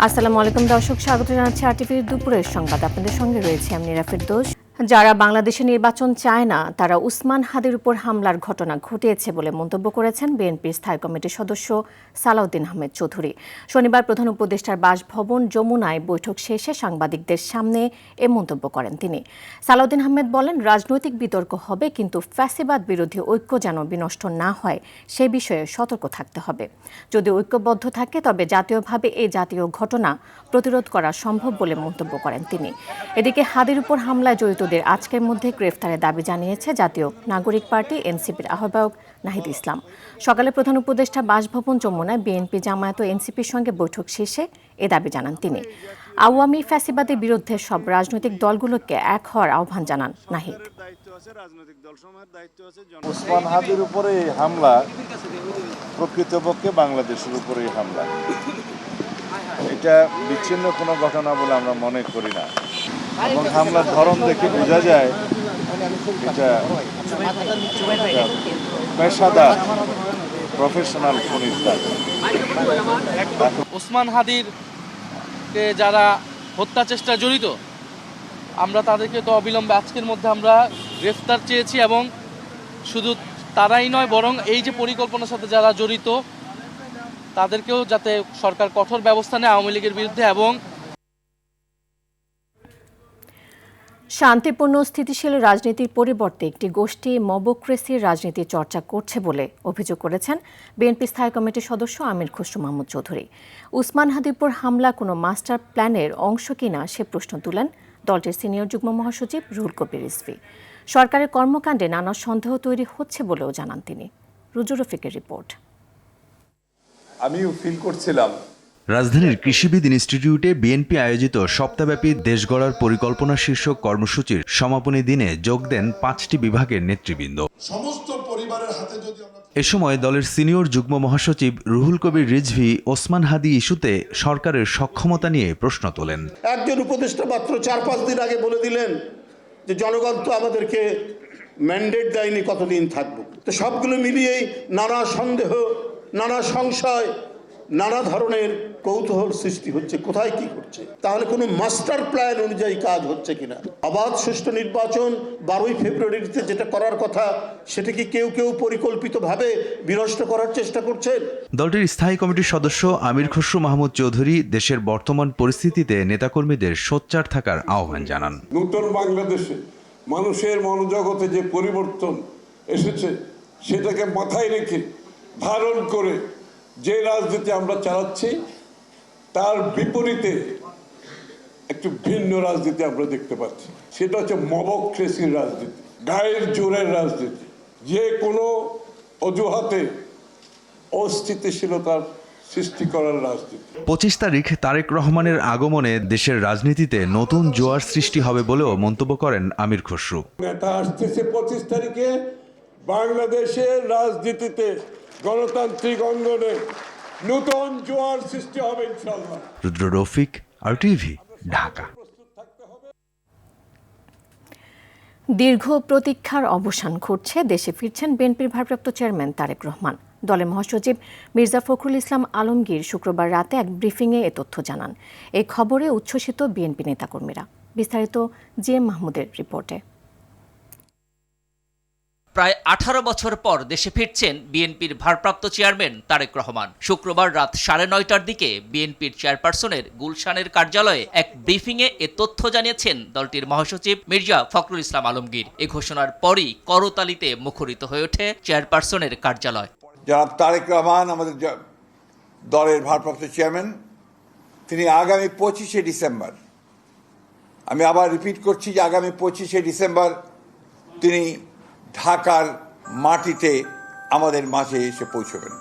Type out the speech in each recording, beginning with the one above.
আসসালামু আলাইকুম দর্শক, স্বাগত জানাচ্ছি আরটিভির দুপুরের সংবাদ। আপনাদের সঙ্গে রয়েছে আমি নীরা ফেরদৌস। যারা বাংলাদেশে নির্বাচন চায় না তারা উসমান হাদির উপর হামলার ঘটনা ঘটিয়েছে বলে মন্তব্য করেছেন বিএনপির স্থায়ী কমিটির সদস্য সালাউদ্দিন আহমেদ চৌধুরী। শনিবার প্রধান উপদেষ্টার বাসভবন যমুনায় বৈঠক শেষে সাংবাদিকদের সামনে এ মন্তব্য করেন তিনি। সালাউদ্দিন আহমেদ বলেন, রাজনৈতিক বিতর্ক হবে, কিন্তু ফ্যাসিবাদ বিরোধী ঐক্য যেন বিনষ্ট না হয় সে বিষয়ে সতর্ক থাকতে হবে। যদি ঐক্যবদ্ধ থাকে তবে জাতীয়ভাবে এই জাতীয় ঘটনা প্রতিরোধ করা সম্ভব বলে মন্তব্য করেন তিনি। এদিকে হাদির উপর হামলায় জড়িতদের আজকের মধ্যে গ্রেফতারের দাবি জানিয়েছে জাতীয় নাগরিক পার্টি এনসিপির আহ্বায়ক নাহিদ ইসলাম। সকালে প্রধান উপদেষ্টা বাসভবন যমুনায় বিএনপি, জামায়াত ও এনসিপির সঙ্গে বৈঠক শেষে এ দাবি জানান তিনি। আওয়ামী ফ্যাসিবাদের বিরুদ্ধে সব রাজনৈতিক দলগুলোকে এক হওয়ার আহ্বান জানান নাহিদ। উসমান হাদির উপরে এই হামলা প্রকৃতপক্ষে বাংলাদেশের উপরে হামলা, এটা বিচ্ছিন্ন কোনো ঘটনা বলে আমরা মনে করি না, এবং হামলার ধরন দেখে বোঝা যায় এটা পেশাদার প্রফেশনাল পুলিশ। উসমান হাদির যারা হত্যা চেষ্টা জড়িত, আমরা তাদেরকে তো অবিলম্বে আজকের মধ্যে আমরা গ্রেফতার চেয়েছি, এবং শুধু তারাই নয় বরং এই যে পরিকল্পনার সাথে যারা জড়িত তাদেরকেও যাতে সরকার কঠোর ব্যবস্থা নেয় আওয়ামী লীগের বিরুদ্ধে। এবং শান্তিপূর্ণ স্থিতিশীল রাজনীতির পরিবর্তে একটি গোষ্ঠী মবক্রেসির রাজনীতির চর্চা করছে বলে অভিযোগ করেছেন বিএনপি স্থায়ী কমিটির সদস্য আমির খসরু মাহমুদ চৌধুরী। উসমান হাদির উপর হামলা কোনো মাস্টার প্ল্যানের অংশ কিনা সে প্রশ্ন তুলেন দলটির সিনিয়র যুগ্ম মহাসচিব রুহুল কবির রিজভী। সরকারের কর্মকাণ্ডে নানা সন্দেহ তৈরি হচ্ছে বলেও জানান তিনি। রুজু রফিকের রিপোর্ট। আমিও ফিল করছিলাম। রাজধানীর কৃষিবিদ ইনস্টিটিউটে বিএনপি আয়োজিত সপ্তাহব্যাপী দেশ গড়ার পরিকল্পনা শীর্ষক কর্মসূচির সমাপনী দিনে যোগ দেন 5টি বিভাগের নেতৃবৃন্দ। এ সময় দলের সিনিয়র যুগ্ম মহাসচিব রুহুল কবির রিজভী ওসমান হাদি ইস্যুতে সরকারের সক্ষমতা নিয়ে প্রশ্ন তোলেন। একজন উপদেষ্টা মাত্র 4-5 দিন আগে বলে দিলেন যে জনগণ তো আমাদেরকে ম্যান্ডেট দেয়নি, কতদিন থাকবো। তো সবগুলো মিলিয়েই নানা সন্দেহ, নানা সংশয়, নানা ধরনের কৌতূহল সৃষ্টি হচ্ছে, কোথায় কি হচ্ছে, তাহলে কোনো মাস্টার প্ল্যান অনুযায়ী কাজ হচ্ছে কিনা। অবাধ সুষ্ঠু নির্বাচন 12ই ফেব্রুয়ারিতে যেটা করার কথা সেটা কি কেউ কেউ পরিকল্পিতভাবে বিনষ্ট করার চেষ্টা করছেন? দলটির স্থায়ী কমিটির সদস্য আমির খসরু মাহমুদ চৌধুরী দেশের বর্তমান পরিস্থিতিতে নেতাকর্মীদের সোচ্চার থাকার আহ্বান জানান। নতুন বাংলাদেশে মানুষের মনোজগতে যে পরিবর্তন এসেছে সেটাকে মাথায় রেখে ধারণ করে যে রাজনীতি আমরা চালাচ্ছি তার বিপরীতে একটু ভিন্ন রাজনীতি আমরা দেখতে পাচ্ছি। সেটা হচ্ছে মবক্রেসির রাজনীতি, গায়ের জোরের রাজনীতি, যে কোনো অজুহাতে অস্থিতিশীলতার সৃষ্টি করার রাজনীতি। 25 তারিখ তারেক রহমানের আগমনে দেশের রাজনীতিতে নতুন জোয়ার সৃষ্টি হবে বলেও মন্তব্য করেন আমির খসরু। নেতা আসতেছে 25 তারিখে, বাংলাদেশের রাজনীতিতে গণতান্ত্রিক অঙ্গনে নতুন জোয়ার সৃষ্টি হবে ইনশাআল্লাহ। রুদ্র রফিক, আরটিভি, ঢাকা। দীর্ঘ প্রতীক্ষার অবসান ঘটছে। দেশে ফিরছেন বিএনপির ভারপ্রাপ্ত চেয়ারম্যান তারেক রহমান। দলের মহাসচিব মির্জা ফখরুল ইসলাম আলমগীর শুক্রবার রাতে এক ব্রিফিংয়ে এ তথ্য জানান। এই খবরে উচ্ছ্বসিত বিএনপি নেতাকর্মীরা। বিস্তারিত জিএম মাহমুদের রিপোর্টে। প্রায় 18 বছর পর দেশে ফিরছেন বিএনপির ভারপ্রাপ্ত চেয়ারম্যান তারেক রহমান। শুক্রবার রাত 9:30টার দিকে বিএনপির চেয়ারপারসনের গুলশানের কার্যালয়ে এক ব্রিফিংয়ে এ তথ্য জানিয়েছেন দলটির মহাসচিব মির্জা ফখরুল ইসলাম আলমগীর। এ ঘোষণার পরই করতালিতে মুখরিত হয়ে ওঠে চেয়ারপারসনের কার্যালয়। জনাব তারেক রহমান আমাদের দলের ভারপ্রাপ্ত চেয়ারম্যান, তিনি আগামী 25শে ডিসেম্বর, আমি আবার রিপিট করছি যে আগামী 25শে ডিসেম্বর তিনি ঢাকার মাটিতে আমাদের মাঝে এসে পৌঁছবেন।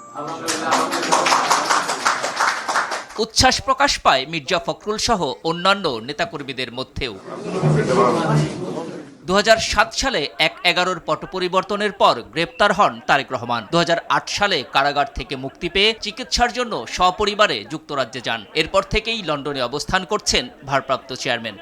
উচ্ছ্বাস প্রকাশ পায় মির্জা ফখরুল সহ অন্যান্য নেতাকর্মীদের মধ্যেও। 2007 সালে 1/11 পট পরিবর্তনের পর গ্রেপ্তার হন তারেক রহমান। 2008 সালে কারাগার থেকে মুক্তি পেয়ে চিকিৎসার জন্য সপরিবারে যুক্তরাজ্যে যান। এরপর থেকেই লন্ডনে অবস্থান করছেন ভারপ্রাপ্ত চেয়ারম্যান।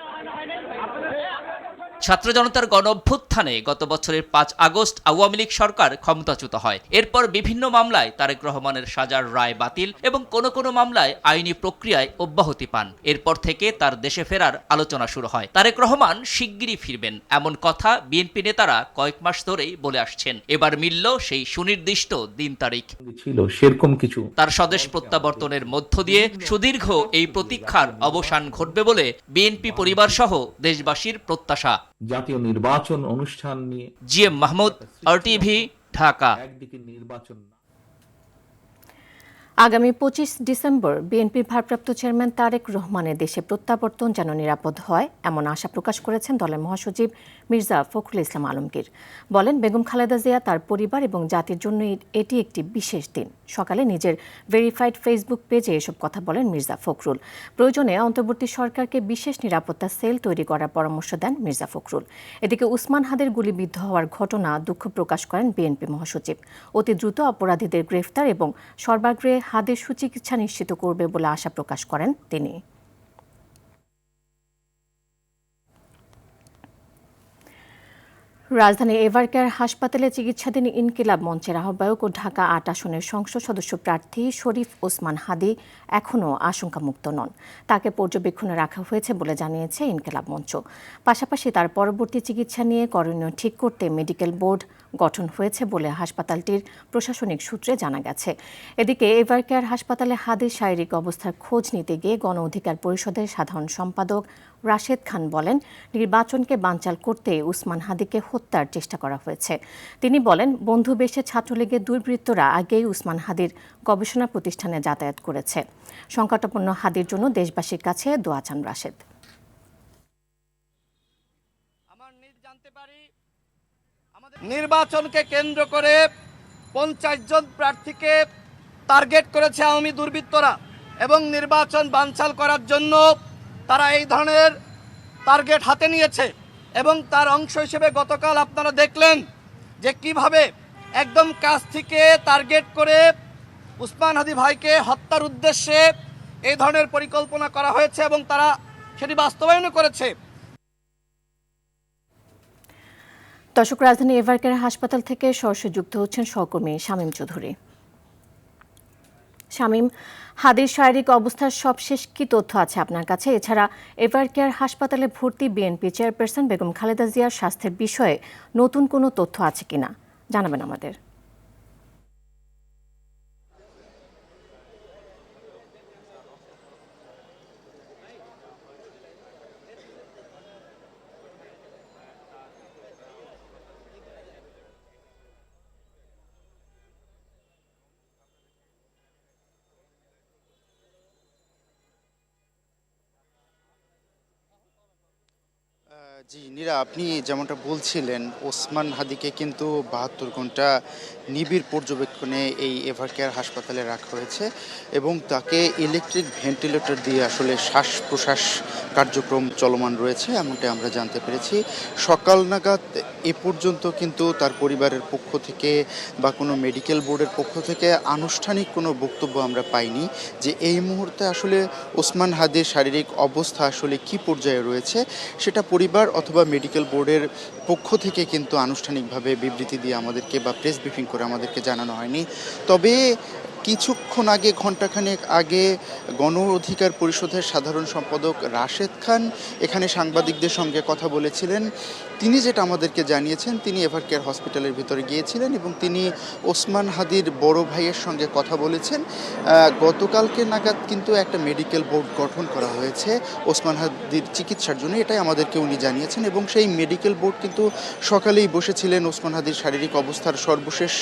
ছাত্র জনতার গণ অভ্যুত্থানে গত বছরের 5 আগস্ট আওয়ামী লীগ সরকার ক্ষমতাচ্যুত হয়। এরপর বিভিন্ন মামলায় তারেক রহমানের সাজার রায় বাতিল এবং কোনো মামলায় আইনি প্রক্রিয়ায় অব্যাহতি পান। এরপর থেকে তার দেশে ফেরার আলোচনা শুরু হয়। তারেক রহমান শিগগিরই ফিরবেন এমন কথা বিএনপি নেতারা কয়েক মাস ধরেই বলে আসছেন। এবার মিলল সেই সুনির্দিষ্ট দিন তারিখ। ছিল সেরকম কিছু। তার স্বদেশ প্রত্যাবর্তনের মধ্য দিয়ে সুদীর্ঘ এই প্রতীক্ষার অবসান ঘটবে বলে বিএনপি পরিবার সহ দেশবাসীর প্রত্যাশা। জাতীয় নির্বাচন অনুষ্ঠান নিয়ে জিএম মাহমুদ, RTV, ঢাকা। একদিকে নির্বাচন আগামী 25 ডিসেম্বর বিএনপির ভারপ্রাপ্ত চেয়ারম্যান তারেক রহমানের দেশে প্রত্যাবর্তন যেন নিরাপদ হয় এমন আশা প্রকাশ করেছেন দলের মহাসচিব মির্জা ফখরুল ইসলাম আলমগীর। বলেন, বেগম খালেদা জিয়া, তার পরিবার এবং জাতির জন্য এটি একটি বিশেষ দিন। সকালে নিজের ভেরিফাইড ফেসবুক পেজে এসব কথা বলেন মির্জা ফখরুল। প্রয়োজনে অন্তর্বর্তী সরকারকে বিশেষ নিরাপত্তা সেল তৈরি করার পরামর্শ দেন মির্জা ফখরুল। এদিকে উসমান হাদির গুলিবিদ্ধ হওয়ার ঘটনা দুঃখ প্রকাশ করেন বিএনপি মহাসচিব। অতি দ্রুত অপরাধীদের গ্রেফতার এবং সর্বাগ্রে হাদের সুচিকিৎসা নিশ্চিত করবে বলে আশা প্রকাশ করেন তিনি। রাজধানী এভারকেয়ার হাসপাতালে চিকিৎসাধীন ইনকিলাব মঞ্চের আহ্বায়ক ও ঢাকা ৮ আসনের সংসদ সদস্য প্রার্থী শরীফ ওসমান হাদি এখনও আশঙ্কামুক্ত নন। তাকে পর্যবেক্ষণে রাখা হয়েছে বলে জানিয়েছে ইনকিলাব মঞ্চ। পাশাপাশি তার পরবর্তী চিকিৎসা নিয়ে করণীয় ঠিক করতে মেডিকেল বোর্ড গঠন হয়েছে বলে হাসপাতালটির প্রশাসনিক সূত্রে জানা গেছে। এদিকে এভারকেয়ার হাসপাতালে হাদির শারীরিক অবস্থার খোঁজ নিতে গিয়ে গণ অধিকার পরিষদের সাধারণ সম্পাদক রাশেদ খান বলেন, নির্বাচনকে বানচাল করতে উসমান হাদিকে হত্যার চেষ্টা করা হয়েছে। তিনি বলেন, বন্ধু বেশে ছাত্রলীগের দুর্বৃত্তরা আগেই উসমান হাদির গবেষণা প্রতিষ্ঠানে যাতায়াত করেছে। সংকটাপন্ন হাদির জন্য দেশবাসীর কাছে দোয়া চান রাশেদ। নির্বাচনকে কেন্দ্র করে 50 জন প্রার্থীকে টার্গেট করেছে আওয়ামী দুর্বৃত্তরা এবং নির্বাচন বানচাল করার জন্য তারা এই ধরনের টার্গেট হাতে নিয়েছে। এবং তার অংশ হিসেবে গতকাল আপনারা দেখলেন যে কিভাবে একদম কাছ থেকে টার্গেট করে উসমান হাদি ভাইকে হত্যার উদ্দেশ্যে এই ধরনের পরিকল্পনা করা হয়েছে এবং তারা সেটি বাস্তবায়নও করেছে। দর্শক, রাজধানী এভারকেয়ার হাসপাতাল থেকে সরাসরি যুক্ত হচ্ছেন সহকর্মী শামীম চৌধুরী। শামীম, হাদির শারীরিক অবস্থার সবশেষ কি তথ্য আছে আপনার কাছে? এছাড়া এভারকেয়ার হাসপাতালে ভর্তি বিএনপি চেয়ারপারসন বেগম খালেদা জিয়ার স্বাস্থ্যের বিষয়ে নতুন কোনো তথ্য আছে কিনা জানাবেন আমাদের। জি নীরা, আপনি যেমনটা বলছিলেন, ওসমান হাদিকে কিন্তু 72 ঘন্টা নিবিড় পর্যবেক্ষণে এই এভারকেয়ার হাসপাতালে রাখা হয়েছে এবং তাকে ইলেকট্রিক ভেন্টিলেটর দিয়ে আসলে শ্বাস প্রশ্বাস কার্যক্রম চলমান রয়েছে এমনটাই আমরা জানতে পেরেছি। সকাল নাগাদ এ পর্যন্ত কিন্তু তার পরিবারের পক্ষ থেকে বা কোনো মেডিকেল বোর্ডের পক্ষ থেকে আনুষ্ঠানিক কোনো বক্তব্য আমরা পাইনি যে এই মুহূর্তে আসলে ওসমান হাদির শারীরিক অবস্থা আসলে কি পর্যায়ে রয়েছে। সেটা পরিবার অথবা মেডিকেল বোর্ডের পক্ষ থেকে কিন্তু আনুষ্ঠানিকভাবে বিবৃতি দিয়ে আমাদেরকে বা প্রেস ব্রিফিং করে আমাদেরকে জানানো হয়নি। তবে কিছুক্ষণ আগে, ঘণ্টাখানেক আগে গণ অধিকার পরিষদের সাধারণ সম্পাদক রাশেদ খান এখানে সাংবাদিকদের সঙ্গে কথা বলেছিলেন। তিনি যেটা আমাদেরকে জানিয়েছেন, তিনি এভারকেয়ার হসপিটালের ভিতরে গিয়েছিলেন এবং তিনি ওসমান হাদির বড় ভাইয়ের সঙ্গে কথা বলেছেন। গতকালকে নাগাদ কিন্তু একটা মেডিকেল বোর্ড গঠন করা হয়েছে ওসমান হাদির চিকিৎসার জন্য, এটাই আমাদেরকে উনি জানিয়েছেন। এবং সেই মেডিকেল বোর্ড কিন্তু সকালেই বসেছিলেন ওসমান হাদির শারীরিক অবস্থার সর্বশেষ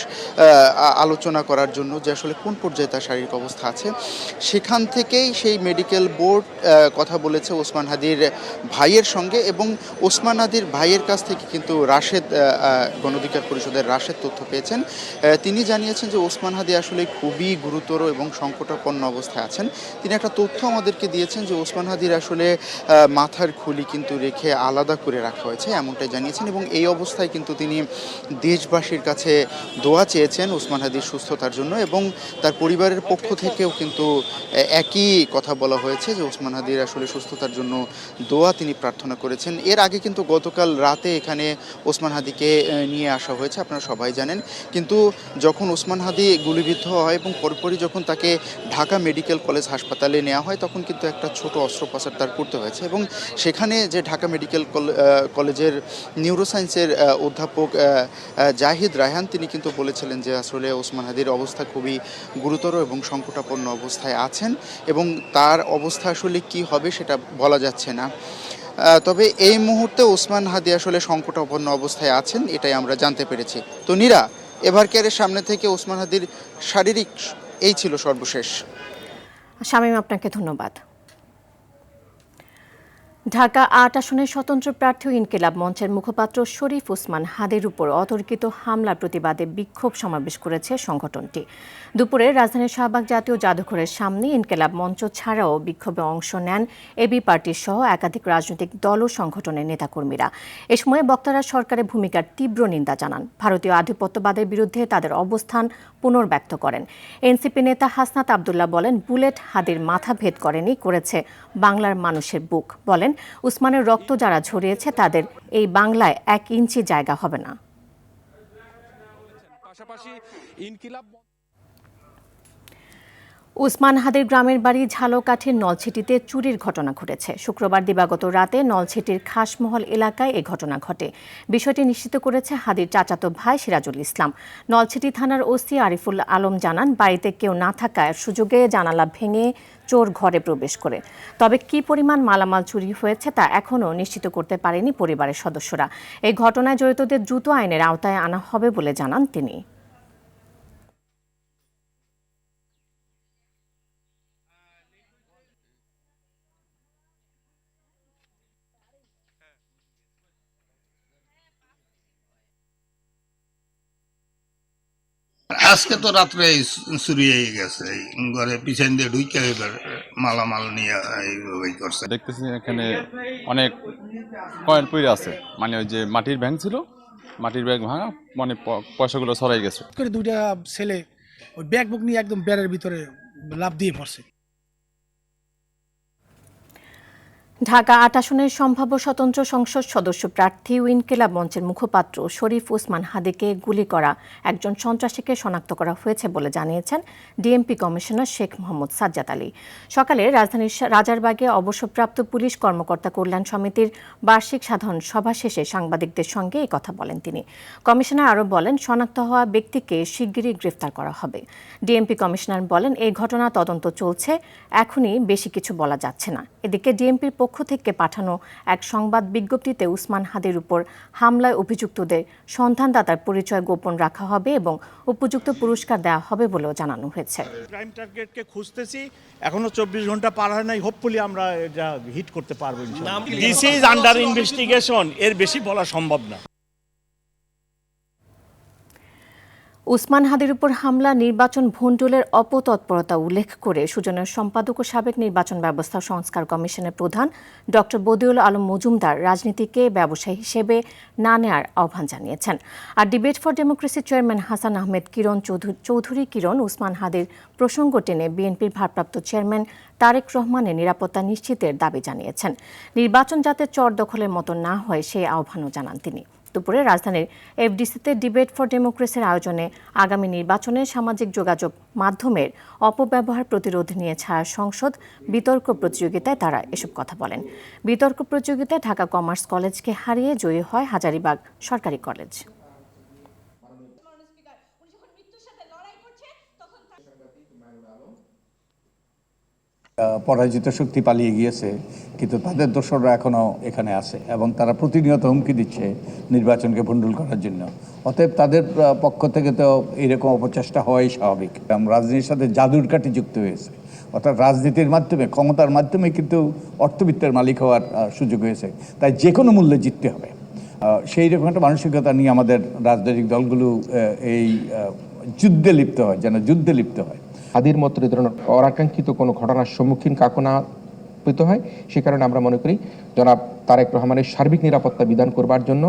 আলোচনা করার জন্য, যে আসলে কোন পর্যায়ে তার শারীরিক অবস্থা আছে। সেখান থেকেই সেই মেডিকেল বোর্ড কথা বলেছে ওসমান হাদির ভাইয়ের সঙ্গে এবং ওসমান হাদির ভাইয়ের কাছ থেকে কিন্তু রাশেদ, গণ অধিকার পরিষদের রাশেদ তথ্য পেয়েছেন। তিনি জানিয়েছেন যে ওসমান হাদি আসলে খুবই গুরুতর এবং সংকটাপন্ন অবস্থায় আছেন। তিনি একটা তথ্য আমাদেরকে দিয়েছেন যে ওসমান হাদির আসলে মাথার খুলি কিন্তু রেখে আলাদা করে রাখা হয়েছে এমনটাই জানিয়েছেন এবং এই অবস্থায় কিন্তু তিনি দেশবাসীর কাছে দোয়া চেয়েছেন ওসমান হাদির সুস্থতার জন্য এবং তার পরিবারের পক্ষ থেকেও কিন্তু একই কথা বলা হয়েছে যে ওসমান হাদির আসলে সুস্থতার জন্য দোয়া তিনি প্রার্থনা করেছেন। এর আগে কিন্তু গতকাল রাতে এখানে ওসমান হাদিকে নিয়ে আসা হয়েছে, আপনারা সবাই জানেন। কিন্তু যখন ওসমান হাদি গুলিবিদ্ধ হয় এবং পরপরই যখন তাকে ঢাকা মেডিকেল কলেজ হাসপাতালে নেওয়া হয়, তখন কিন্তু একটা ছোট অস্ত্রোপচার তার করতে হয়েছে এবং সেখানে যে ঢাকা মেডিকেল কলেজের নিউরোসায়েন্সের অধ্যাপক জাহিদ রায়হান তিনি কিন্তু বলেছিলেন যে আসলে ওসমান হাদির অবস্থা খুবই গুরুতর এবং সংকটাপন্ন অবস্থায় আছেন এবং তার অবস্থা আসলে কি হবে সেটা বলা যাচ্ছে না। তবে এই মুহূর্তে ওসমান হাদি আসলে সংকটাপন্ন অবস্থায় আছেন, এটাই আমরা জানতে পেরেছি। তো নীরা, এভারকেয়ারের সামনে থেকে ওসমান হাদির শারীরিক এই ছিল সর্বশেষ। শামীম, আপনাকে ধন্যবাদ। ঢাকা ৮ আসনের স্বতন্ত্র প্রার্থী ইনকিলাব মঞ্চের মুখপাত্র শরীফ ওসমান হাদির উপর অতর্কিত হামলার প্রতিবাদে বিক্ষোভ সমাবেশ করেছে সংগঠনটি। দুপুরে রাজধানীর শাহবাগ জাতীয় জাদুঘরের সামনে ইনকিলাব মঞ্চ ছাড়াও বিক্ষোভে অংশ নেন এবি পার্টির সহ একাধিক রাজনৈতিক দল ও সংগঠনের নেতাকর্মীরা। এ সময় বক্তারা সরকারের ভূমিকার তীব্র নিন্দা জানান, ভারতীয় আধিপত্যবাদের বিরুদ্ধে তাদের অবস্থান পুনর্ব্যক্ত করেন। এনসিপি নেতা হাসনাত আবদুল্লাহ বলেন, বুলেট হাদির মাথা ভেদ করেনি, করেছে বাংলার মানুষের বুক। বলেন, উসমানের রক্ত যারা ঝরিয়েছে তাদের এই বাংলায় 1 ইঞ্চি জায়গা হবে না। উসমান হাদির গ্রামের বাড়ি ঝালকাঠির নলছিটিতে চুরির ঘটনা ঘটেছে। শুক্রবার দিবাগত রাতে নলছিটির খাসমহল এলাকায় এ ঘটনা ঘটে। বিষয়টি নিশ্চিত করেছে হাদির চাচাতো ভাই সিরাজুল ইসলাম। নলছিটি থানার ওসি আরিফুল আলম জানান, বাড়িতে কেউ না থাকার সুযোগে জানালা ভেঙে চোর ঘরে প্রবেশ করে। তবে কী পরিমাণ মালামাল চুরি হয়েছে তা এখনও নিশ্চিত করতে পারেনি পরিবারের সদস্যরা। এই ঘটনায় জড়িতদের দ্রুত আইনের আওতায় আনা হবে বলে জানান তিনি। আজকে তো রাত্রে চুরি হয়ে গেছে, ঘরে পিছন দিয়ে ঢুকে এবার মালামাল নিয়ে এইভাবেই করছে। দেখতেছি এখানে অনেক কয়েন পড়ে আছে, মানে ওই যে মাটির ব্যাংক ছিল, মাটির ব্যাগ ভাঙা, মানে পয়সাগুলো ছড়াই গেছে। দুইটা ছেলে ওই ব্যাগ বুক নিয়ে একদম বেড়ের ভিতরে লাফ দিয়ে পড়ছে। ঢাকা ৮ আসনের সম্ভাব্য স্বতন্ত্র সংসদ সদস্য প্রার্থী ইনকিলাব মঞ্চের মুখপাত্র শরীফ ওসমান হাদিকে গুলি করা একজন সন্ত্রাসীকে শনাক্ত করা হয়েছে বলে জানিয়েছেন ডিএমপি কমিশনার শেখ মোহাম্মদ সাজ্জাদ আলী। সকালে রাজধানীর রাজারবাগে অবসরপ্রাপ্ত পুলিশ কর্মকর্তা কল্যাণ সমিতির বার্ষিক সাধারণ সভা শেষে সাংবাদিকদের সঙ্গে এই কথা বলেন তিনি। কমিশনার আরও বলেন, শনাক্ত হওয়া ব্যক্তিকে শিগগিরই গ্রেফতার করা হবে। ডিএমপি কমিশনার বলেন, এই ঘটনা তদন্ত চলছে, এখনই বেশি কিছু বলা যাচ্ছে না। এদিকে ডিএমপির পক্ষ থেকে পাঠানো এক সংবাদ বিজ্ঞপ্তিতে উসমান হাদির উপর হামলায় অভিযুক্তদের সন্ধানদাতার পরিচয় গোপন রাখা হবে এবং উপযুক্ত পুরস্কার দেওয়া হবে বলেও জানানো হয়েছে। ক্রাইম টার্গেটকে খুঁজতেছি, এখনো 24 ঘন্টা পার হয় নাই, হোপফুলি আমরা এটা হিট করতে পারবো ইনশাআল্লাহ। দিস ইজ আন্ডার ইনভেস্টিগেশন, এর বেশি বলা সম্ভব না। উসমান হাদির উপর হামলা নির্বাচন ভণ্ডুলের অপতৎপরতা উল্লেখ করে সুজনের সম্পাদক ও সাবেক নির্বাচন ব্যবস্থা সংস্কার কমিশনের প্রধান ডক্টর বদিউল আলম মজুমদার রাজনীতিকে ব্যবসায়ী হিসেবে না নেওয়ার আহ্বান জানিয়েছেন। আর debate for democracy chairman Hasan Ahmed Chowdhury Kiran Osman হাদির প্রসঙ্গ টেনে বিএনপির ভারপ্রাপ্ত চেয়ারম্যান তারেক রহমানের নিরাপত্তা নিশ্চিতের দাবি জানিয়েছেন। নির্বাচন যাতে চর দখলের মতো না হয় সেই আহ্বানও জানান তিনি। দুপুরে রাজধানীর এফডিসিতে ডিবেট ফর ডেমোক্রেসির আয়োজনে আগামী নির্বাচনে সামাজিক যোগাযোগ মাধ্যমের অপব্যবহার প্রতিরোধ নিয়ে ছায়া সংসদ বিতর্ক প্রতিযোগিতায় তারা এসব কথা বলেন। বিতর্ক প্রতিযোগিতায় ঢাকা কমার্স কলেজকে হারিয়ে জয়ী হয় হাজারীবাগ সরকারি কলেজ। পরাজিত শক্তি পালিয়ে গিয়েছে, কিন্তু তাদের দোসররা এখনও এখানে আছে এবং তারা প্রতিনিয়ত হুমকি দিচ্ছে নির্বাচনকে ভণ্ডুল করার জন্য। অতএব তাদের পক্ষ থেকে তো এইরকম অপচেষ্টা হওয়াই স্বাভাবিক। রাজনীতির সাথে জাদুর কাঠি যুক্ত হয়েছে, অর্থাৎ রাজনীতির মাধ্যমে, ক্ষমতার মাধ্যমে কিন্তু অর্থবিত্তের মালিক হওয়ার সুযোগ হয়েছে। তাই যে কোনো মূল্যে জিততে হবে, সেই রকম একটা মানসিকতা নিয়ে আমাদের রাজনৈতিক দলগুলো এই যুদ্ধে লিপ্ত হয়, যেন যুদ্ধে লিপ্ত হয়। হাদির মতো এই ধরনের অনাকাঙ্ক্ষিত কোনো ঘটনার সম্মুখীন কাকু না পেতে হয়, সে কারণে আমরা মনে করি জনাব তারেক রহমানের সার্বিক নিরাপত্তা বিধান করবার জন্য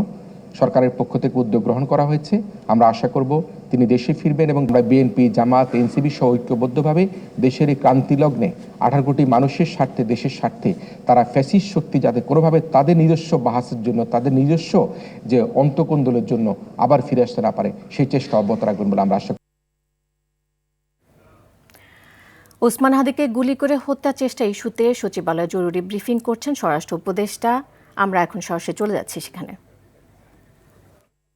সরকারের পক্ষ থেকে উদ্যোগ গ্রহণ করা হয়েছে। আমরা আশা করব তিনি দেশে ফিরবেন এবং বিএনপি, জামাত, এনসিপি সহ ঐক্যবদ্ধভাবে দেশের এই ক্রান্তি লগ্নে 18 কোটি মানুষের স্বার্থে, দেশের স্বার্থে তারা ফ্যাসিস্ট শক্তি যাতে কোনোভাবে তাদের নিজস্ব বাহাসের জন্য, তাদের নিজস্ব যে অন্তকোন্দলের জন্য আবার ফিরে আসতে না পারে সেই চেষ্টা অব্যাহত রাখবেন বলে আমরা আশা করি। ওসমান হাদিকে গুলি করে হত্যা চেষ্টা ইস্যুতে সচিবালয়ে জরুরি ব্রিফিং করছেন স্বরাষ্ট্র উপদেষ্টা। আমরা এখন সরাসরি চলে যাচ্ছি সেখানে।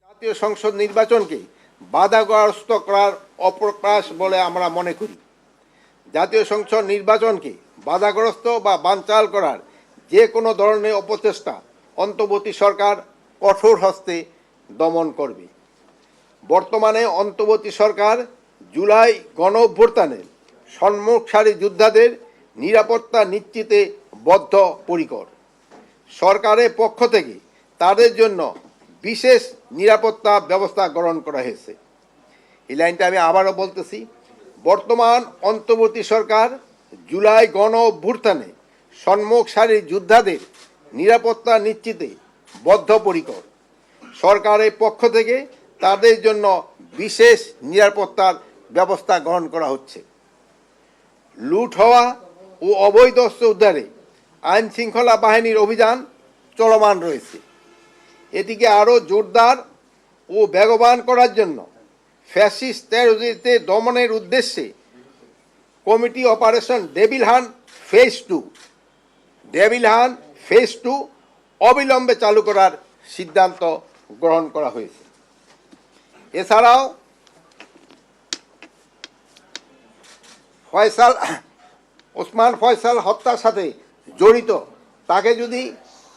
জাতীয় সংসদ নির্বাচনকে বাধাগ্রস্ত করার অপপ্রয়াস বলে আমরা মনে করি। জাতীয় সংসদ নির্বাচনকে বাধাগ্রস্ত বা বানচাল করার যে কোনো ধরনের অপচেষ্টা অন্তর্বর্তী সরকার কঠোর হস্তে দমন করবে। বর্তমানে অন্তর্বর্তী সরকার জুলাই গণ অভ্যুত্থানের সম্মুখ সারি যোদ্ধাদের নিরাপত্তা নিশ্চিতে বদ্ধপরিকর। সরকারের পক্ষ থেকে তাদের জন্য বিশেষ নিরাপত্তা ব্যবস্থা গ্রহণ করা হয়েছে। এই লাইনটা আমি আবারও বলতেছি, বর্তমান অন্তর্বর্তী সরকার জুলাই গণ অভ্যুত্থানে সম্মুখ সারির যোদ্ধাদের নিরাপত্তা নিশ্চিতে বদ্ধপরিকর। সরকারের পক্ষ থেকে তাদের জন্য বিশেষ নিরাপত্তার ব্যবস্থা গ্রহণ করা হচ্ছে। লুট হওয়া ও অবৈধ অস্ত্র উদ্ধারে আইন শৃঙ্খলা বাহিনীর অভিযান চলমান রয়েছে। এটিকে আরও জোরদার ও বেগবান করার জন্য ফ্যাসিস্ট টেরোরিস্টে দমনের উদ্দেশ্যে committee operation devil hunt phase 2 অবিলম্বে চালু করার সিদ্ধান্ত গ্রহণ করা হয়েছে। এছাড়াও ওসমান ফয়সাল হত্যার সাথে জড়িত তাকে যদি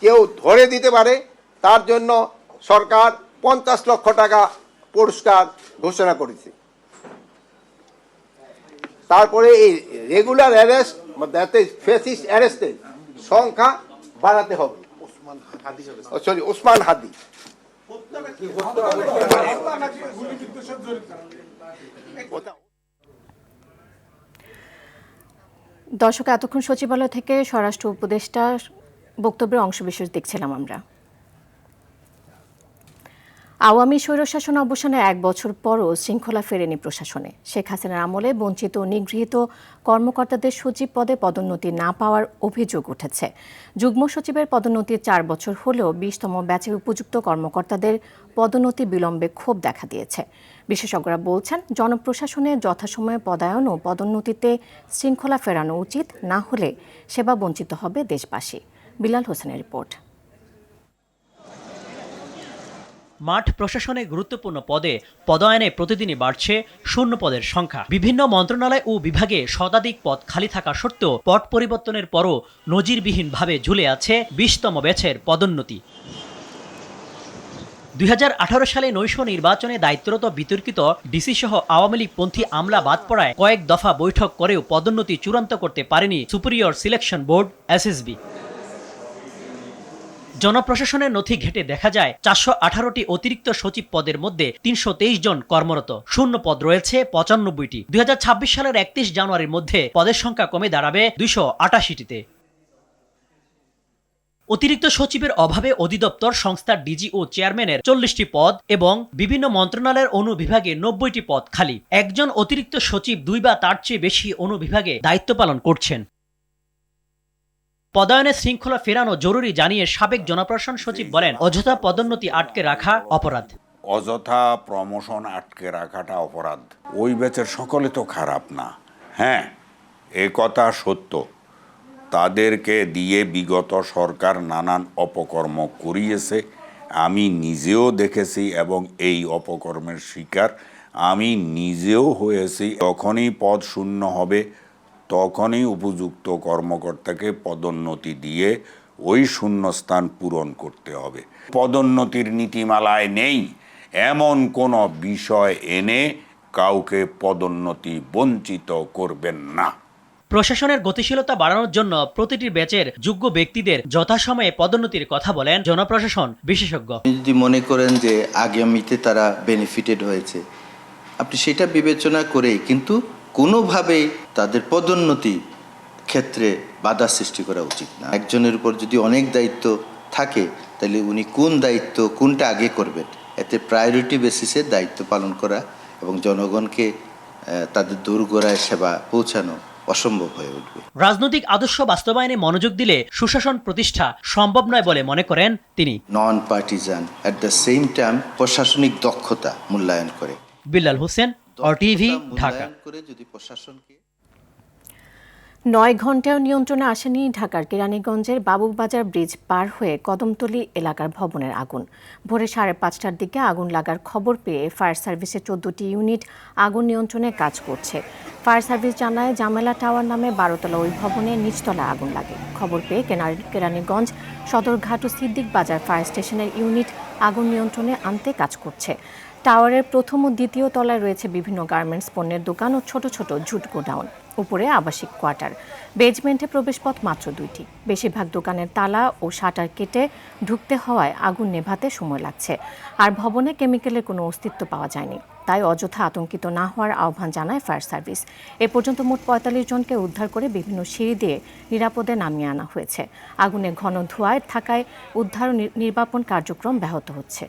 কেউ ধরে দিতে পারে তার জন্য সরকার 50 লক্ষ টাকা পুরস্কার ঘোষণা করেছে। তারপরে এই রেগুলার অ্যারেস্ট ফেসিস্ট অ্যারেস্টের সংখ্যা বাড়াতে হবে। ওসমান হাদি দর্শক, এতক্ষণ সচিবালয় থেকে স্বরাষ্ট্র উপদেষ্টার বক্তব্যের অংশবিশেষ দেখছিলাম আমরা। আওয়ামী স্বৈরশাসন অবসানের 1 বছর পরও শৃঙ্খলা ফেরেনি প্রশাসনে। শেখ হাসিনার আমলে বঞ্চিত ও নিগৃহীত কর্মকর্তাদের সচিব পদে পদোন্নতি না পাওয়ার অভিযোগ উঠেছে। যুগ্ম সচিবের পদোন্নতির 4 বছর হলেও 20তম ব্যাচের উপযুক্ত কর্মকর্তাদের পদোন্নতি বিলম্বে ক্ষোভ দেখা দিয়েছে। বিশেষজ্ঞরা বলছেন, জনপ্রশাসনে যথাসময়ে পদায়ন ও পদোন্নতিতে শৃঙ্খলা ফেরানো উচিত, না হলে সেবা বঞ্চিত হবে দেশবাসী। বিলাল হোসেনের রিপোর্ট। মাঠ প্রশাসনে গুরুত্বপূর্ণ পদে পদায়নে প্রতিদিনই বাড়ছে শূন্য পদের সংখ্যা। বিভিন্ন মন্ত্রণালয় ও বিভাগে শতাধিক পদ খালি থাকা সত্ত্বেও পদ পরিবর্তনের পরও নজিরবিহীনভাবে ঝুলে আছে 20তম ব্যাচের পদোন্নতি। 2018 সালে নৈশ নির্বাচনে দায়িত্বরত বিতর্কিত ডিসি সহ আওয়ামী লীগপন্থী আমলা বাদ পড়ায় কয়েক দফা বৈঠক করেও পদোন্নতি চূড়ান্ত করতে পারেনি সুপিরিয়র সিলেকশন বোর্ড SSB। জনপ্রশাসনের নথি ঘেটে দেখা যায় 418টি অতিরিক্ত সচিব পদের মধ্যে 323 জন কর্মরত, শূন্য পদ রয়েছে 95টি। 2026 সালের 31 জানুয়ারির মধ্যে পদের সংখ্যা কমে দাঁড়াবে 288টিতে। অতিরিক্ত সচিবের অভাবে অধিদপ্তর সংস্থার ডিজি ও চেয়ারম্যানের 40টি পদ এবং বিভিন্ন মন্ত্রণালয়ের অনুবিভাগে 90টি পদ খালি। একজন অতিরিক্ত সচিব 2 বা তার চেয়ে বেশি অনুবিভাগে দায়িত্ব পালন করছেন। পদায়নে শৃঙ্খলা ফেরানো জরুরি জানিয়ে সাবেক জনপ্রশাসন সচিব বলেন, অযথা পদোন্নতি আটকে রাখা অপরাধ। অযথা প্রমোশন আটকে রাখাটা অপরাধ। ওই ব্যাচের সকলে তো খারাপ না, হ্যাঁ এ কথা সত্য। তাদেরকে দিয়ে বিগত সরকার নানান অপকর্ম করিয়েছে, আমি নিজেও দেখেছি এবং এই অপকর্মের শিকার আমি নিজেও হয়েছি। যখনই পদ শূন্য হবে তখনই উপযুক্ত কর্মকর্তাকে পদোন্নতি দিয়ে ওই শূন্যস্থান পূরণ করতে হবে। পদোন্নতির নীতিমালায় নেই এমন কোনো বিষয় এনে কাউকে পদোন্নতি বঞ্চিত করবেন না। প্রশাসনের গতিশীলতা বাড়ানোর জন্য প্রতিটি ব্যাচের যোগ্য ব্যক্তিদের যথাসময়ে পদোন্নতির কথা বলেন জনপ্রশাসন বিশেষজ্ঞ। যদি মনে করেন যে আগামীতে তারা বেনিফিটেড হয়েছে, আপনি সেটা বিবেচনা করেই কিন্তু কোনোভাবেই তাদের পদোন্নতি ক্ষেত্রে বাধা সৃষ্টি করা উচিত না। একজনের উপর যদি অনেক দায়িত্ব থাকে তাহলে উনি কোন দায়িত্ব কোনটা আগে করবেন, এতে প্রায়োরিটি বেসিসে দায়িত্ব পালন করা এবং জনগণকে তাদের দোরগোড়ায় সেবা পৌঁছানো অসম্ভব হয়ে উঠবে। রাজনৈতিক আদর্শ বাস্তবায়নে মনোযোগ দিলে সুশাসন প্রতিষ্ঠা সম্ভব নয় বলে মনে করেন তিনি। Non partisan at the same time প্রশাসনিক দক্ষতা মূল্যায়ন করে। বিল্লাল হোসেন, RTV, ঢাকা। যদি প্রশাসনকে 9 ঘন্টায় নিয়ন্ত্রণে আসেনি ঢাকার কেরানীগঞ্জের বাবুবাজার ব্রিজ পার হয়ে কদমতলী এলাকার ভবনের আগুন। ভোরে 5:30টার দিকে আগুন লাগার খবর পেয়ে ফায়ার সার্ভিসের 14টি ইউনিট আগুন নিয়ন্ত্রণে কাজ করছে। ফায়ার সার্ভিস জানায় জামেলা টাওয়ার নামে 12তলা ওই ভবনে নিচতলায় আগুন লাগে। খবর পেয়ে কেরানীগঞ্জ সদরঘাট ও সিদ্দিক বাজার ফায়ার স্টেশনের ইউনিট আগুন নিয়ন্ত্রণে আনতে কাজ করছে। টাওয়ারের প্রথম ও দ্বিতীয় তলায় রয়েছে বিভিন্ন গার্মেন্টস পণ্যের দোকান ও ছোট ছোট জুট গোডাউন, উপরে আবাসিক কোয়ার্টার। বেজমেন্টে প্রবেশপথ মাত্র 2টি। বেশিরভাগ দোকানের তালা ও শাটার কেটে ঢুকতে হওয়ায় আগুন নেভাতে সময় লাগছে। আর ভবনে কেমিক্যালের কোনো অস্তিত্ব পাওয়া যায়নি, তাই অযথা আতঙ্কিত না হওয়ার আহ্বান জানায় ফায়ার সার্ভিস। এ পর্যন্ত মোট 45 জনকে উদ্ধার করে বিভিন্ন সিঁড়ি দিয়ে নিরাপদে নামিয়ে আনা হয়েছে। আগুনে ঘন ধোঁয়ায় থাকায় উদ্ধার ও নির্বাপন কার্যক্রম ব্যাহত হচ্ছে।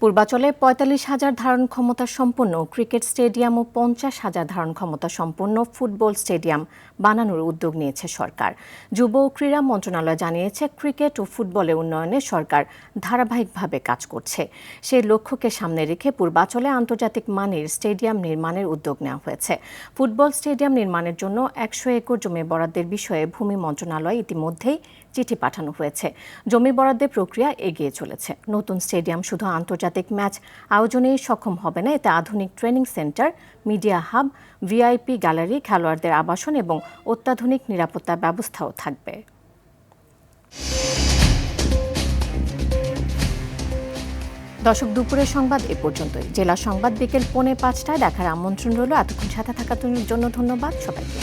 পূর্বাচলে 45,000 ধারণ ক্ষমতা সম্পন্ন ক্রিকেট স্টেডিয়াম ও 50,000 ধারণ ক্ষমতা সম্পন্ন ফুটবল স্টেডিয়াম বানানোর উদ্যোগ নিয়েছে সরকার। যুব ও ক্রীড়া মন্ত্রণালয় জানিয়েছে, ক্রিকেট ও ফুটবলের উন্নয়নে সরকার ধারাবাহিকভাবে কাজ করছে। সেই লক্ষ্যকে সামনে রেখে পূর্বাচলে আন্তর্জাতিক মানের স্টেডিয়াম নির্মাণের উদ্যোগ নেওয়া হয়েছে। ফুটবল স্টেডিয়াম নির্মাণের জন্য 100 একর জমি বরাদ্দের বিষয়ে ভূমি মন্ত্রণালয় ইতিমধ্যেই চিঠি পাঠানো হয়েছে। জমি বরাদ্দের প্রক্রিয়া এগিয়ে চলেছে। নতুন স্টেডিয়াম শুধু আন্তর্জাতিক ম্যাচ আয়োজনেই সক্ষম হবে না, এতে আধুনিক training centre, media hub, VIP gallery, খেলোয়াড়দের আবাসন এবং অত্যাধুনিক নিরাপত্তা ব্যবস্থাও থাকবে। দর্শক, দুপুরের সংবাদ এ পর্যন্তই। জেলা সংবাদ বিকেল 4:45টায় দেখার আমন্ত্রণ রইল। এতক্ষণ সাথে থাকার জন্য ধন্যবাদ সবাইকে।